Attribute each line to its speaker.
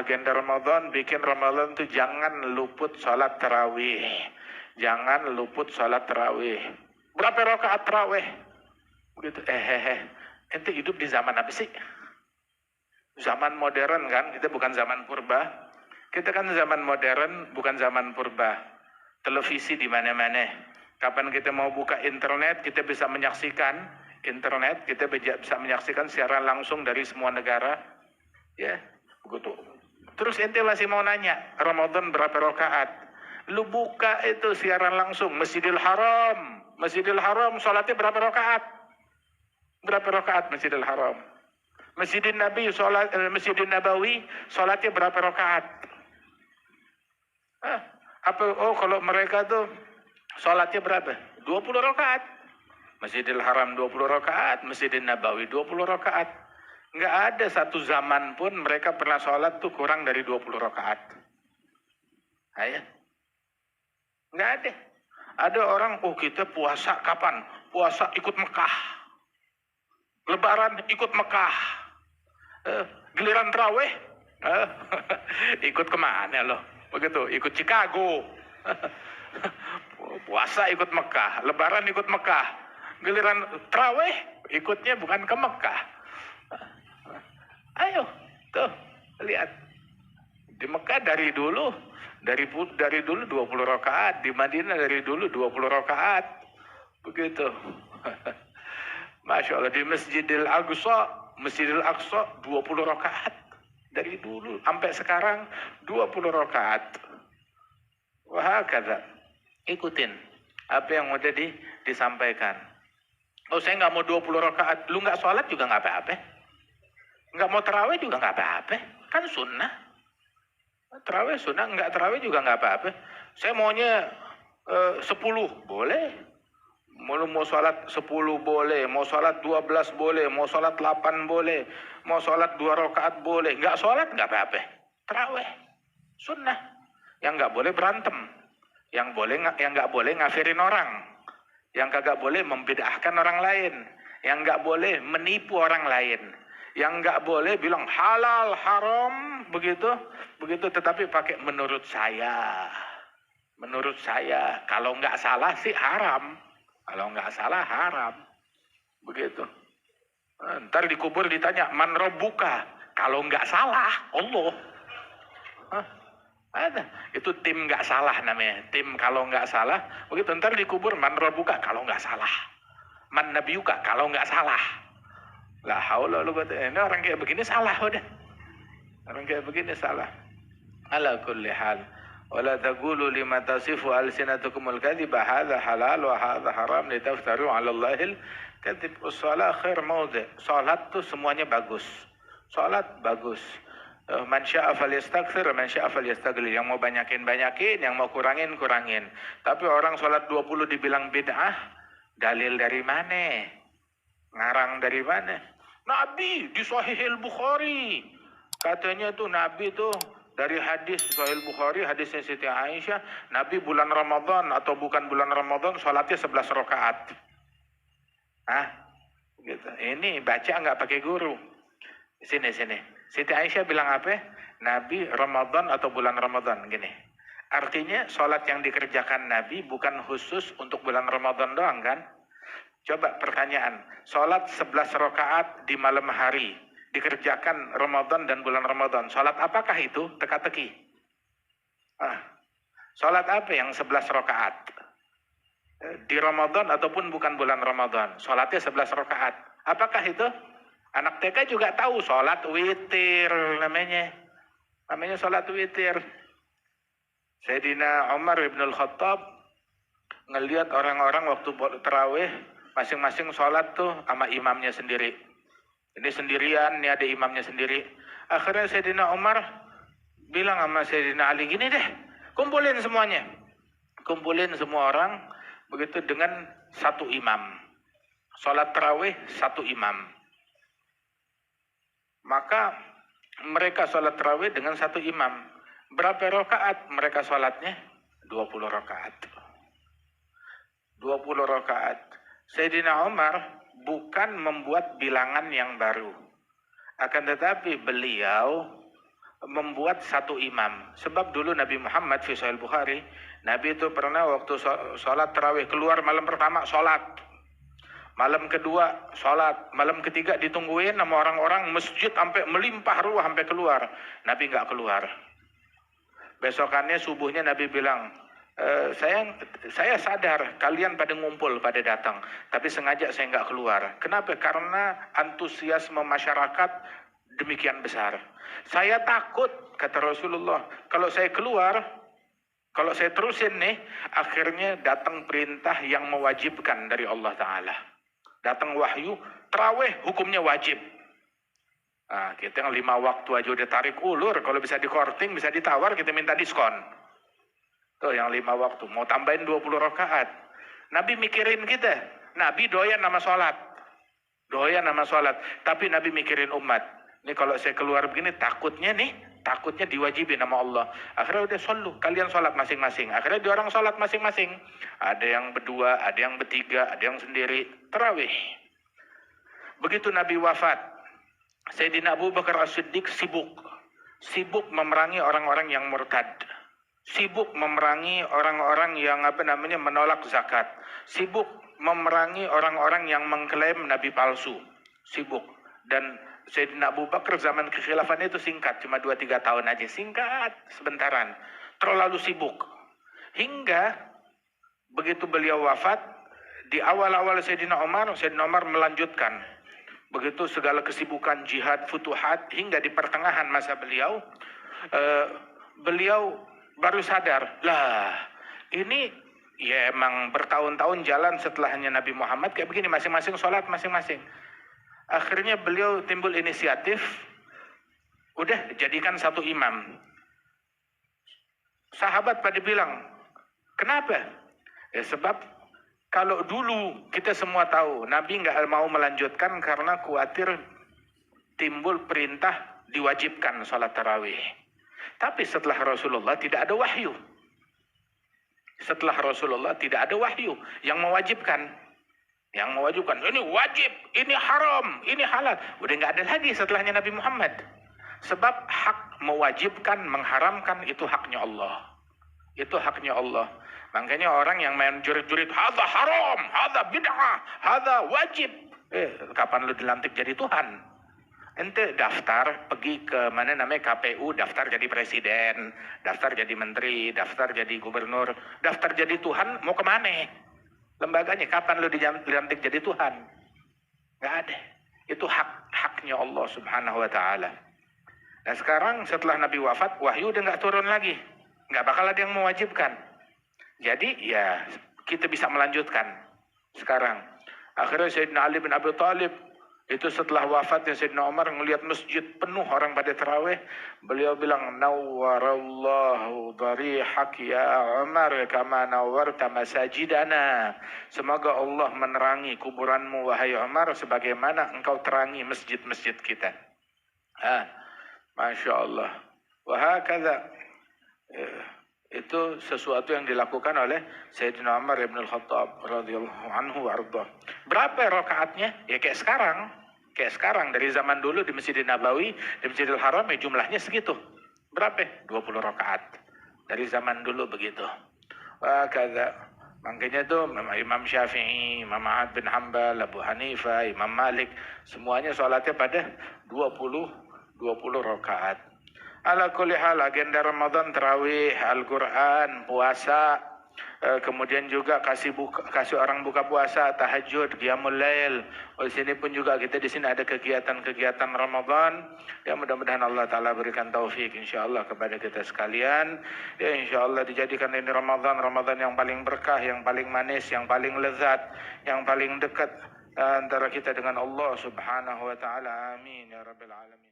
Speaker 1: agenda Ramadan, bikin Ramadan tuh jangan luput sholat tarawih. Jangan luput sholat tarawih. Berapa rakaat tarawih? Begitu. Ente hidup di zaman apa sih? Zaman modern kan? Kita bukan zaman purba. Kita kan zaman modern, bukan zaman purba. Televisi di mana-mana. Kapan kita mau buka internet, kita bisa menyaksikan internet, kita bisa menyaksikan secara langsung dari semua negara. Ya, begitu. Terus ente masih mau nanya, Ramadan berapa rakaat? Lu buka itu siaran langsung, Masjidil Haram. Masjidil Haram, sholatnya berapa rakaat? Berapa rakaat Masjidil Haram? Masjidil Nabawi, sholatnya berapa rakaat? Kalau mereka tuh sholatnya berapa? 20 rakaat. Masjidil Haram 20 rakaat, Masjidil Nabawi 20 rakaat. Nggak ada satu zaman pun mereka pernah sholat tuh kurang dari 20 rakaat. Ayah. Nggak ada. Ada orang, kita puasa kapan? Puasa ikut Mekah. Lebaran ikut Mekah. Giliran terawih, ikut kemana loh? Begitu, ikut Chicago. Puasa ikut Mekah, Lebaran ikut Mekah. Giliran terawih, ikutnya bukan ke Mekah. Ayo, tuh, lihat. Di Mekah dari dulu 20 rakaat, di Madinah dari dulu 20 rakaat. Begitu. Masya Allah, di Masjidil Aqsa 20 rakaat. Dari dulu sampai sekarang 20 rakaat. Wah, kata. Ikutin apa yang udah disampaikan. Saya nggak mau 20 rakaat. Lu nggak sholat juga nggak apa-apa. Nggak mau terawih juga nggak apa-apa. Kan sunnah. Terawih sunnah, nggak terawih juga nggak apa-apa. Saya maunya 10, boleh. Mau sholat 10 boleh, mau sholat 12 boleh, mau sholat 8 boleh, mau sholat 2 rakaat boleh. Nggak sholat nggak apa-apa. Terawih sunnah. Yang nggak boleh berantem. Yang nggak boleh ngafirin orang. Yang kagak boleh membid'ahkan orang lain. Yang nggak boleh menipu orang lain. Yang nggak boleh bilang halal, haram, begitu, tetapi pakai menurut saya. Menurut saya, kalau nggak salah sih haram. Kalau nggak salah haram. Begitu. Ntar dikubur ditanya, man rabbuka? Kalau nggak salah, Allah. Ada. Itu tim nggak salah namanya. Tim kalau nggak salah, begitu ntar dikubur, man rabbuka? Kalau nggak salah. Man nabiyuka? Kalau nggak salah. La haula wala quwwata. Ini orang kayak begini salah udah. Orang kayak begini salah. Ala kulli hal. Wala taqulu lima tasifu alsinatukumul kadhiba hadza halal wa hadza haram litaftaru 'ala Allahil kadhib. Shalah khair maudhi'. Salat tuh semuanya bagus. Salat bagus. Man syaa falyastakthir, man syaa falyastaqlil. Yang mau banyakin, yang mau kurangin. Tapi orang salat 20 dibilang bid'ah, dalil dari mana? Ngarang dari mana? Nabi di Sahihil Bukhari. Katanya tuh Nabi tuh dari hadis Sahih Bukhari, hadisnya Siti Aisyah, Nabi bulan Ramadan atau bukan bulan Ramadan salatnya 11 rakaat. Gitu. Ini baca nggak pakai guru. Sini. Siti Aisyah bilang apa? Nabi Ramadan atau bulan Ramadan, gini. Artinya salat yang dikerjakan Nabi bukan khusus untuk bulan Ramadan doang kan? Coba pertanyaan, sholat 11 rakaat di malam hari, dikerjakan Ramadan dan bulan Ramadan. Sholat apakah itu? Teka-teki. Sholat apa yang 11 rakaat? Di Ramadan ataupun bukan bulan Ramadan. Sholatnya 11 rakaat. Apakah itu? Anak TK juga tahu, sholat witir namanya. Namanya sholat witir. Sayyidina Umar ibn al-Khattab ngelihat orang-orang waktu terawih, masing-masing sholat tuh sama imamnya sendiri. Ini sendirian, ini ada imamnya sendiri. Akhirnya Sayyidina Umar bilang sama Sayyidina Ali, gini deh, kumpulin semuanya. Kumpulin semua orang, begitu dengan satu imam. Sholat tarawih satu imam. Maka mereka sholat tarawih dengan satu imam. Berapa rakaat mereka sholatnya? 20 rakaat. 20 rakaat. Sayyidina Umar bukan membuat bilangan yang baru. Akan tetapi beliau membuat satu imam. Sebab dulu Nabi Muhammad fi Sahih Bukhari, Nabi itu pernah waktu sholat tarawih keluar malam pertama sholat, malam kedua sholat, malam ketiga ditungguin sama orang-orang, masjid sampai melimpah ruah sampai keluar. Nabi nggak keluar. Besokannya subuhnya Nabi bilang, saya sadar kalian pada ngumpul, pada datang, tapi sengaja saya nggak keluar. Kenapa? Karena antusiasme masyarakat demikian besar. Saya takut, kata Rasulullah, kalau saya keluar, kalau saya terusin nih, akhirnya datang perintah yang mewajibkan dari Allah Ta'ala. Datang wahyu, tarawih hukumnya wajib. Nah, kita yang 5 waktu aja udah tarik ulur, kalau bisa di-korting, bisa ditawar, kita minta diskon. Tuh yang 5 waktu, mau tambahin 20 rakaat. Nabi mikirin kita, Nabi doyan nama sholat. Doyan nama sholat, tapi Nabi mikirin umat. Ini kalau saya keluar begini, takutnya diwajibin sama Allah. Akhirnya udah kalian sholat masing-masing. Akhirnya di orang sholat masing-masing. Ada yang berdua, ada yang bertiga, ada yang sendiri. Tarawih. Begitu Nabi wafat, Sayyidina Abu Bakar As-Siddiq sibuk memerangi orang-orang yang murtad. Sibuk memerangi orang-orang yang menolak zakat. Sibuk memerangi orang-orang yang mengklaim Nabi palsu. Sibuk. Dan Sayyidina Abu Bakar zaman kekhilafannya itu singkat, cuma 2-3 tahun aja, singkat, sebentaran, terlalu sibuk. Hingga begitu beliau wafat, di awal-awal Sayyidina Umar melanjutkan. Begitu segala kesibukan jihad, futuhat, hingga di pertengahan masa beliau baru sadar, lah ini ya emang bertahun-tahun jalan setelahnya Nabi Muhammad kayak begini, masing-masing sholat masing-masing. Akhirnya beliau timbul inisiatif, udah jadikan satu imam. Sahabat pada bilang, kenapa? Ya sebab kalau dulu kita semua tahu Nabi nggak mau melanjutkan karena khawatir timbul perintah diwajibkan sholat tarawih. Tapi setelah Rasulullah tidak ada wahyu. Setelah Rasulullah tidak ada wahyu yang mewajibkan. Yang mewajibkan, ini wajib, ini haram, ini halal. Udah nggak ada lagi setelahnya Nabi Muhammad. Sebab hak mewajibkan, mengharamkan itu haknya Allah. Itu haknya Allah. Makanya orang yang main jurit-jurit, hadza haram, hadza bid'ah, hadza wajib. Kapan lu dilantik jadi Tuhan? Ente daftar, pergi ke KPU, daftar jadi presiden, daftar jadi menteri, daftar jadi gubernur, daftar jadi Tuhan, mau kemana? Lembaganya, kapan lu dilantik jadi Tuhan? Nggak ada. Itu haknya Allah Subhanahu wa Ta'ala. Nah sekarang setelah Nabi wafat, wahyu udah nggak turun lagi, nggak bakal ada yang mewajibkan. Jadi ya kita bisa melanjutkan sekarang. Akhirnya Sayyidina Ali bin Abi Thalib itu setelah wafatnya Sayyidina Umar ngelihat masjid penuh orang pada tarawih, beliau bilang, nawwarallahu dharihak ya Umar kama nawwarta masajidana. Semoga Allah menerangi kuburanmu wahai Umar sebagaimana engkau terangi masjid-masjid kita. Masya Allah. Wahakadha. Itu sesuatu yang dilakukan oleh Sayyidina Umar ibn al-Khattab radhiyallahu anhu warḍah. Berapa rakaatnya? Ya kayak sekarang dari zaman dulu di Masjidil Nabawi, di Masjidil Haram ya jumlahnya segitu. Berapa? 20 rakaat. Dari zaman dulu begitu. Wahakadha. Makanya itu Imam Syafi'i, Imam Ahmad bin Hanbal, Abu Hanifah, Imam Malik, semuanya sholatnya pada 20 rakaat. Ala kulli hal, agenda Ramadan tarawih, Al-Quran, puasa, kemudian juga kasih orang buka puasa, tahajud, qiyamul lail. Di sini pun juga kita di sini ada kegiatan-kegiatan Ramadan. Ya mudah-mudahan Allah Taala berikan taufik insyaallah kepada kita sekalian. Ya insyaallah dijadikan ini Ramadan yang paling berkah, yang paling manis, yang paling lezat, yang paling dekat antara kita dengan Allah Subhanahu wa taala. Amin ya rabbal alamin.